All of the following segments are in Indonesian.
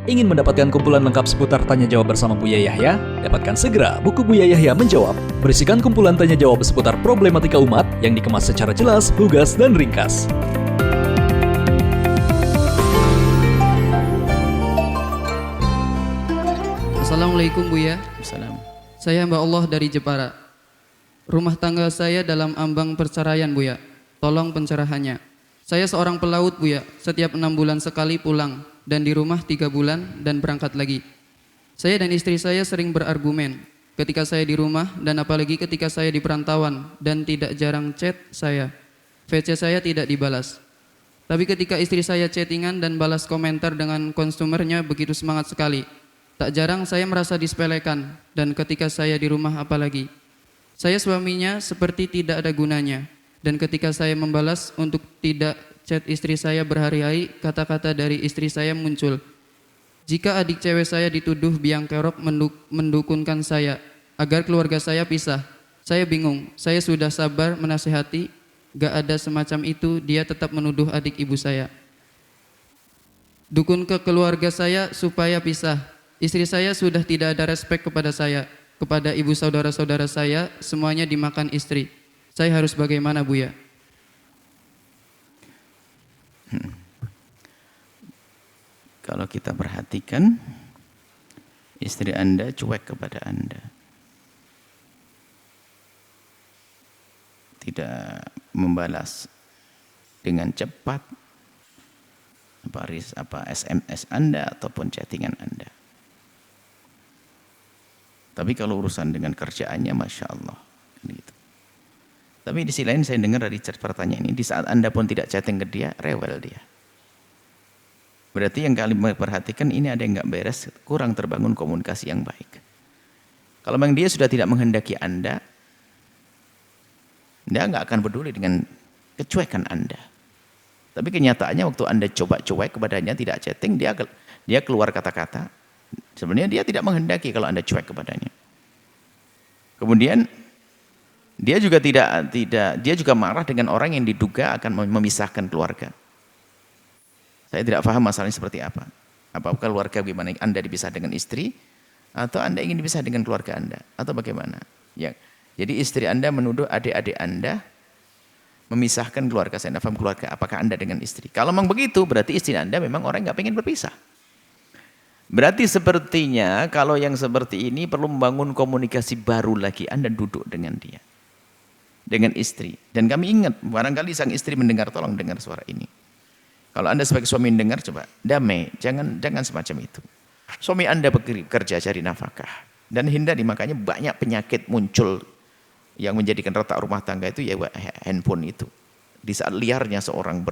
Ingin mendapatkan kumpulan lengkap seputar Tanya Jawab bersama Buya Yahya? Dapatkan segera buku Buya Yahya Menjawab, berisikan kumpulan tanya jawab seputar problematika umat yang dikemas secara jelas, lugas, dan ringkas. Assalamualaikum Buya. Assalamualaikum. Saya Mbak Allah dari Jepara. Rumah tangga saya dalam ambang perceraian Buya. Tolong pencerahannya. Saya seorang pelaut Buya. Setiap 6 bulan sekali pulang dan di rumah 3 bulan dan berangkat lagi. Saya dan istri saya sering berargumen ketika saya di rumah dan apalagi ketika saya di perantauan dan tidak jarang chat saya. VC saya tidak dibalas. Tapi ketika istri saya chattingan dan balas komentar dengan konsumernya begitu semangat sekali. Tak jarang saya merasa disepelekan dan ketika saya di rumah apalagi. Saya suaminya seperti tidak ada gunanya dan ketika saya membalas untuk tidak chat istri saya berhari-hari, kata-kata dari istri saya muncul. Jika adik cewek saya dituduh biang kerok mendukunkan saya agar keluarga saya pisah. Saya bingung, saya sudah sabar menasihati, gak ada semacam itu, dia tetap menuduh adik ibu saya. Dukun ke keluarga saya supaya pisah. Istri saya sudah tidak ada respek kepada saya, kepada ibu saudara-saudara saya, semuanya dimakan istri. Saya harus bagaimana Buya? Kalau kita perhatikan, istri Anda cuek kepada Anda. Tidak membalas dengan cepat apa SMS Anda ataupun chattingan Anda. Tapi kalau urusan dengan kerjaannya, Masya Allah. Gitu. Tapi di sisi lain saya dengar dari pertanyaan ini, di saat Anda pun tidak chatting ke dia, rewel dia. Berarti yang kalian perhatikan ini ada yang nggak beres, kurang terbangun komunikasi yang baik. Kalau memang dia sudah tidak menghendaki Anda, dia nggak akan peduli dengan kecuekan Anda. Tapi kenyataannya waktu Anda coba cuek kepadanya, tidak chatting, dia keluar kata-kata. Sebenarnya dia tidak menghendaki kalau Anda cuek kepadanya. Kemudian dia juga marah dengan orang yang diduga akan memisahkan keluarga. Saya tidak paham masalahnya seperti apa. Apakah keluarga bagaimana Anda dipisah dengan istri atau Anda ingin dipisah dengan keluarga Anda atau bagaimana? Ya. Jadi istri Anda menuduh adik-adik Anda memisahkan keluarga. Saya tidak paham keluarga. Apakah Anda dengan istri? Kalau memang begitu, berarti istri Anda memang orang yang nggak pengen berpisah. Berarti sepertinya kalau yang seperti ini perlu membangun komunikasi baru lagi. Anda duduk dengan dia, dengan istri. Dan kami ingat, barangkali sang istri mendengar, tolong dengar suara ini. Kalau Anda sebagai suami mendengar, coba damai, jangan semacam itu. Suami Anda bekerja cari nafkah dan hindari, makanya banyak penyakit muncul yang menjadikan retak rumah tangga itu ya handphone itu. Di saat liarnya seorang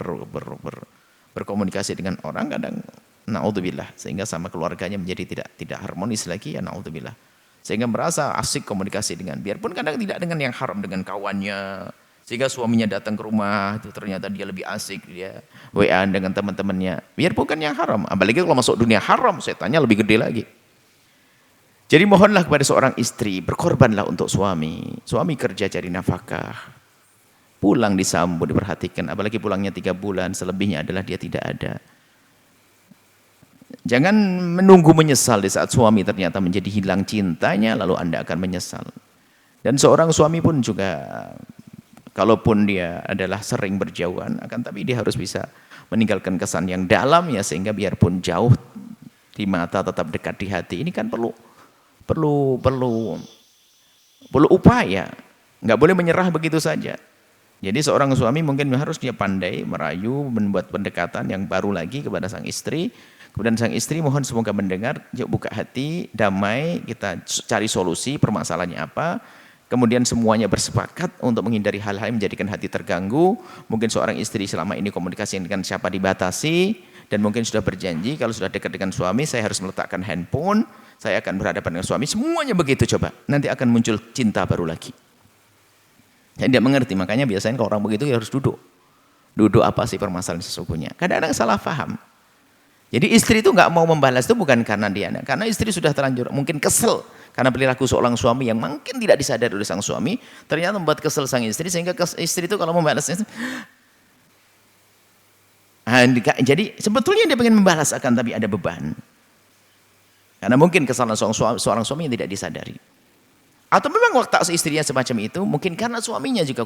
berkomunikasi dengan orang, kadang naudzubillah, sehingga sama keluarganya menjadi tidak harmonis lagi, ya naudzubillah. Sehingga merasa asik komunikasi dengan, biarpun kadang tidak dengan yang haram, dengan kawannya, sehingga suaminya datang ke rumah itu ternyata dia lebih asik, dia WA dengan teman-temannya, biarpun kan yang haram. Apalagi kalau masuk dunia haram, setannya lebih gede lagi. Jadi mohonlah kepada seorang istri, berkorbanlah untuk suami. Suami kerja cari nafkah, pulang disambut, diperhatikan, apalagi pulangnya 3 bulan, selebihnya adalah dia tidak ada. Jangan menunggu menyesal di saat suami ternyata menjadi hilang cintanya, lalu Anda akan menyesal. Dan seorang suami pun juga, kalaupun dia adalah sering berjauhan, tapi dia harus bisa meninggalkan kesan yang dalam ya, sehingga biarpun jauh di mata tetap dekat di hati. Ini kan perlu upaya, nggak boleh menyerah begitu saja. Jadi seorang suami mungkin harus dia pandai merayu, membuat pendekatan yang baru lagi kepada sang istri. Kemudian sang istri mohon semoga mendengar, yuk buka hati, damai, kita cari solusi permasalahannya apa. Kemudian semuanya bersepakat untuk menghindari hal-hal yang menjadikan hati terganggu. Mungkin seorang istri selama ini komunikasi dengan siapa dibatasi, dan mungkin sudah berjanji kalau sudah dekat dengan suami saya harus meletakkan handphone, saya akan berhadapan dengan suami. Semuanya begitu coba, nanti akan muncul cinta baru lagi. Saya tidak mengerti, makanya biasanya kalau orang begitu ya harus duduk apa sih permasalahan sesungguhnya. Kadang-kadang salah paham. Jadi istri itu nggak mau membalas itu bukan karena dia, karena istri sudah terlanjur mungkin kesel karena perilaku seorang suami yang mungkin tidak disadari oleh sang suami, ternyata membuat kesel sang istri, sehingga istri itu kalau membalasnya jadi sebetulnya dia pengen membalas, akan tapi ada beban. Karena mungkin kesalahan seorang suami yang tidak disadari. Atau memang watak istrinya semacam itu, mungkin karena suaminya juga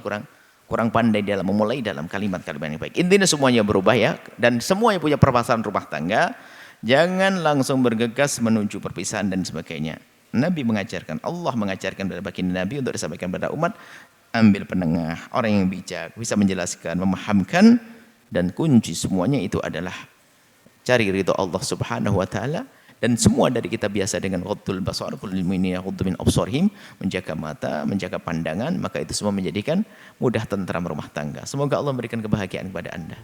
kurang pandai dalam memulai dalam kalimat-kalimat yang baik. Intinya semuanya berubah ya, dan semuanya punya permasalahan rumah tangga. Jangan langsung bergegas menuju perpisahan dan sebagainya. Nabi mengajarkan, Allah mengajarkan kepada baginda Nabi untuk disampaikan kepada umat, ambil penengah, orang yang bijak, bisa menjelaskan, memahamkan, dan kunci semuanya itu adalah cari ridho Allah Subhanahu wa taala. Dan semua dari kita biasa dengan ghaddul basar, kullul mu'minina yaghuddu min absarihim, menjaga mata, menjaga pandangan, maka itu semua menjadikan mudah tentram rumah tangga. Semoga Allah memberikan kebahagiaan kepada Anda.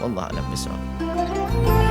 Wallahu a'lam bishawab.